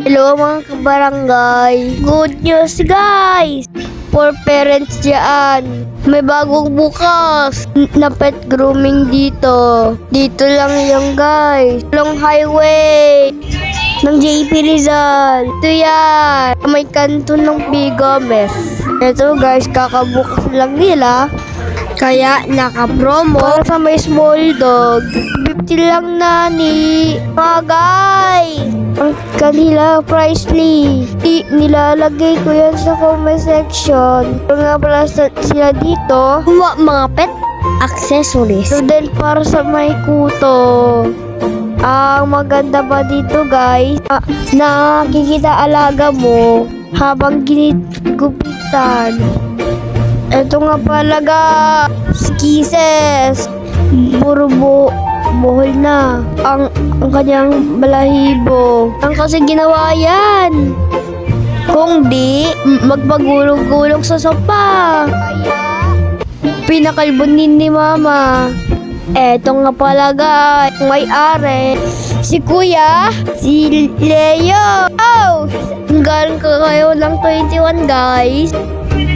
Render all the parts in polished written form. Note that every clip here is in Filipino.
Hello mga kabarangay. Good news guys! For parents dyan. May bagong bukas na pet grooming dito. Dito lang yan guys. Long highway ng JP Rizal. Ito yan. May kanto ng P. Gomez. Ito guys, kakabukas lang nila. Kaya naka-promo para sa may small dog. 50 lang nani. Mga guys, ang kanila pricely. Nilalagay ko yan sa comment section. Pero nga pala sila dito, mga pet accessories. So then para sa may kuto. Ang maganda pa dito guys, nakikita alaga mo habang ginigupitan. Ito nga palaga, kisses. Puro buhol na ang kanyang balahibo. Ang kasi ginawa yan. Kung di, magpagulong-gulong sa sopa. Kaya, pinakalbunin ni mama. Eto nga palaga, may-ari. Si Kuya, si Leo. Oh! Galing ka kayo ng 21 guys.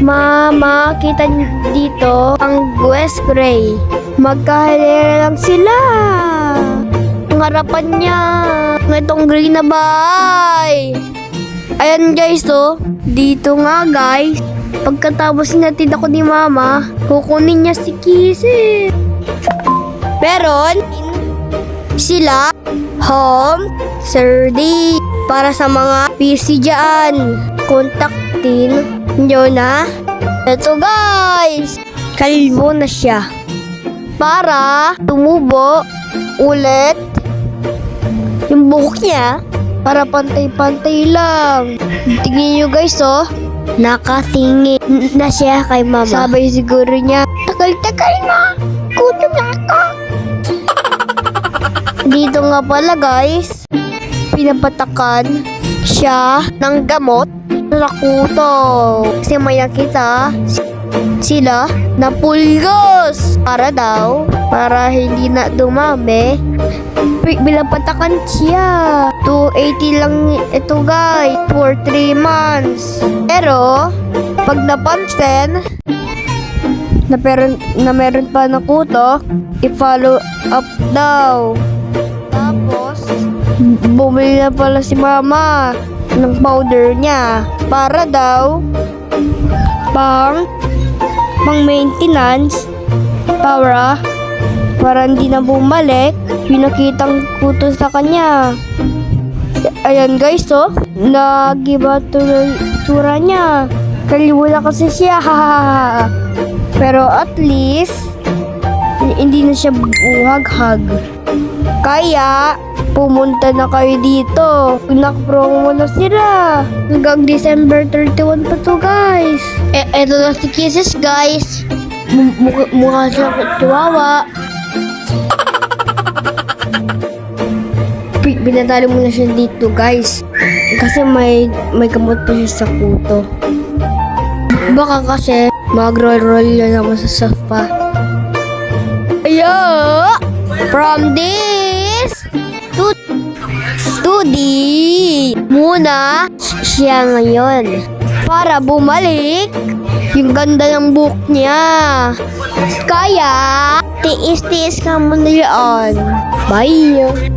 Mama, kita dito ang West Gray. Magkahalera lang sila. Ang harapan niya. Itong green na bahay. Ayan guys, oh. Dito nga guys. Pagkatapos natin ako ni Mama, kukunin niya si Kissy. Meron sila home surdy para sa mga PC dyan. Kontaktin nyo na. Ito guys, kalbo na siya. Para tumubo ulit yung buhok niya. Para pantay-pantay lang. Tingnan nyo guys, oh. Nakatingin na siya kay Mama. Sabay siguro niya, tagal-tagal na. Gutom na ako. Dito nga pala guys, pinapatakan siya ng gamot sa kuto. Kasi may nakita sila na pulgos. Para hindi na dumami, pinapatakan siya. 280 lang ito guys for 3 months. Pero pag napansin na meron pa na kuto, i-follow up daw. Tapos bumili na pala si Mama ng powder niya para daw pang maintenance para hindi na bumalik yung nakitang kuto sa kanya. Ayan guys, oh, nagiba tura niya. Kaliwala kasi siya. Pero at least hindi na siya buhag-hag. Kaya pumunta na kayo dito. Nakapromo na sila. Hanggang December 31 pa to guys. Eto na si Kisses guys. Mukha siya chihuahua. Binatali mo na siya dito guys. Kasi may gamot pa siya sa kuto. Baka kasi mag-roll na naman sa sofa. Ayo! From this to the muna siya ngayon. Para bumalik yung ganda ng buhok niya. Kaya, tiis-tiis ka muna yan. Bye!